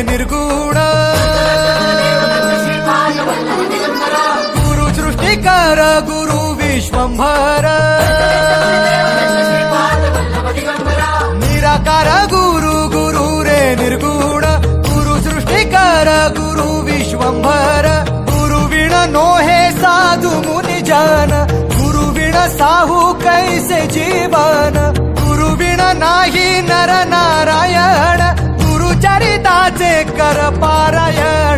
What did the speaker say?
निर्गुण गुरु सृष्टिकर गुरु विश्वंभर निराकार गुरु गुरु रे निर्गुण गुरु सृष्टिकर गुरु विश्वंभर गुरु विण नोहे साधु मुनि जन गुरु विण साहू कैसे जीवन गुरु विण नाही नर नारायण गुरु चरिताचे कर पारायण